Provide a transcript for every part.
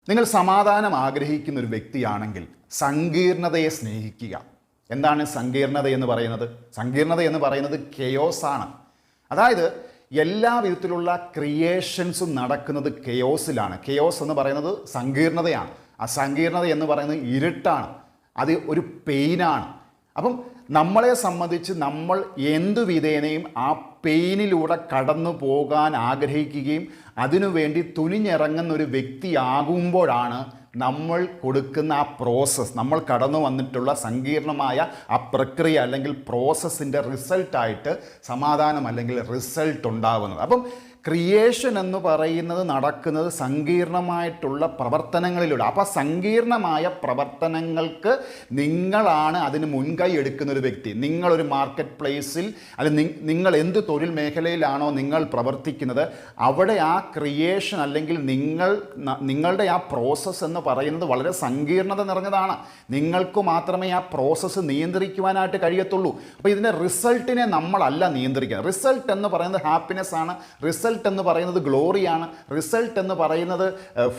നിങ്ങൾ സമാധാനം ആഗ്രഹിക്കുന്ന ഒരു വ്യക്തിയാണെങ്കിൽ സങ്കീർണതയെ സ്നേഹിക്കുക. എന്താണ് സങ്കീർണത എന്ന് പറയുന്നത്? സങ്കീർണത എന്ന് പറയുന്നത് കെയോസ് ആണ്. അതായത് എല്ലാ വിധത്തിലുള്ള ക്രിയേഷൻസും നടക്കുന്നത് കെയോസിലാണ്. കെയോസ് എന്ന് പറയുന്നത് സങ്കീർണതയാണ്. ആ സങ്കീർണത എന്ന് പറയുന്നത് ഇരുട്ടാണ്, അത് ഒരു പെയിനാണ്. അപ്പം നമ്മളെ സംബന്ധിച്ച് നമ്മൾ എന്തു വിധേനയും ആ പെയിനിലൂടെ കടന്നു പോകാൻ ആഗ്രഹിക്കുകയും അതിനുവേണ്ടി തുനിഞ്ഞിറങ്ങുന്ന ഒരു വ്യക്തിയാകുമ്പോഴാണ് നമ്മൾ കൊടുക്കുന്ന ആ പ്രോസസ്സ്, നമ്മൾ കടന്നു വന്നിട്ടുള്ള സങ്കീർണമായ ആ പ്രക്രിയ അല്ലെങ്കിൽ പ്രോസസ്സിൻ്റെ റിസൾട്ടായിട്ട് സമാധാനം അല്ലെങ്കിൽ റിസൾട്ട് ഉണ്ടാകുന്നത്. അപ്പം ക്രിയേഷൻ എന്ന് പറയുന്നത് നടക്കുന്നത് സങ്കീർണമായിട്ടുള്ള പ്രവർത്തനങ്ങളിലൂടെ. അപ്പോൾ സങ്കീർണമായ പ്രവർത്തനങ്ങൾക്ക് നിങ്ങളാണ് അതിന് മുൻകൈ എടുക്കുന്ന ഒരു വ്യക്തി. നിങ്ങളൊരു മാർക്കറ്റ് പ്ലേസിൽ അല്ലെങ്കിൽ നിങ്ങൾ എന്ത് തൊഴിൽ മേഖലയിലാണോ നിങ്ങൾ പ്രവർത്തിക്കുന്നത്, അവിടെ ആ ക്രിയേഷൻ അല്ലെങ്കിൽ നിങ്ങളുടെ ആ പ്രോസസ്സ് എന്ന് പറയുന്നത് വളരെ സങ്കീർണത നിറഞ്ഞതാണ്. നിങ്ങൾക്ക് മാത്രമേ ആ പ്രോസസ്സ് നിയന്ത്രിക്കുവാനായിട്ട് കഴിയത്തുള്ളൂ. അപ്പോൾ ഇതിൻ്റെ റിസൾട്ടിനെ നമ്മളല്ല നിയന്ത്രിക്കുക. റിസൾട്ട് എന്ന് പറയുന്നത് ഹാപ്പിനെസ് ആണ്, റിസൾട്ട് എന്ന് പറയുന്നത് ഗ്ലോറിയാണ്, റിസൾട്ട് എന്ന് പറയുന്നത്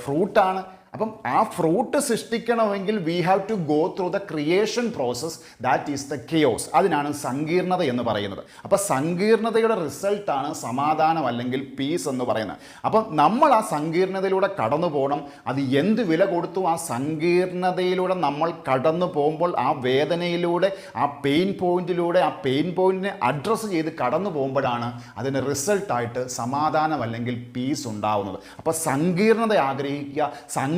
ഫ്രൂട്ടാണ്. അപ്പം ആ ഫ്രൂട്ട് സൃഷ്ടിക്കണമെങ്കിൽ we have to go through the creation process, that is the chaos. അതിനാണ് സങ്കീർണത എന്ന് പറയുന്നത്. അപ്പം സങ്കീർണതയുടെ റിസൾട്ടാണ് സമാധാനം അല്ലെങ്കിൽ പീസ് എന്ന് പറയുന്നത്. അപ്പം നമ്മൾ ആ സങ്കീർണതയിലൂടെ കടന്നു പോകണം. അത് എന്ത് വില കൊടുത്തു ആ സങ്കീർണതയിലൂടെ നമ്മൾ കടന്നു പോകുമ്പോൾ ആ വേദനയിലൂടെ ആ പെയിൻ പോയിന്റിനെ അഡ്രസ്സ് ചെയ്ത് കടന്നു പോകുമ്പോഴാണ് അതിന് റിസൾട്ടായിട്ട് സമാധാനം അല്ലെങ്കിൽ പീസ് ഉണ്ടാവുന്നത്. അപ്പോൾ സങ്കീർണത ആഗ്രഹിക്കുക,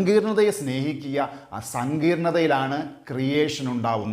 സങ്കീർണതയെ സ്നേഹിക്കുക. ആ സങ്കീർണതയിലാണ് ക്രിയേഷൻ ഉണ്ടാവുന്നത്.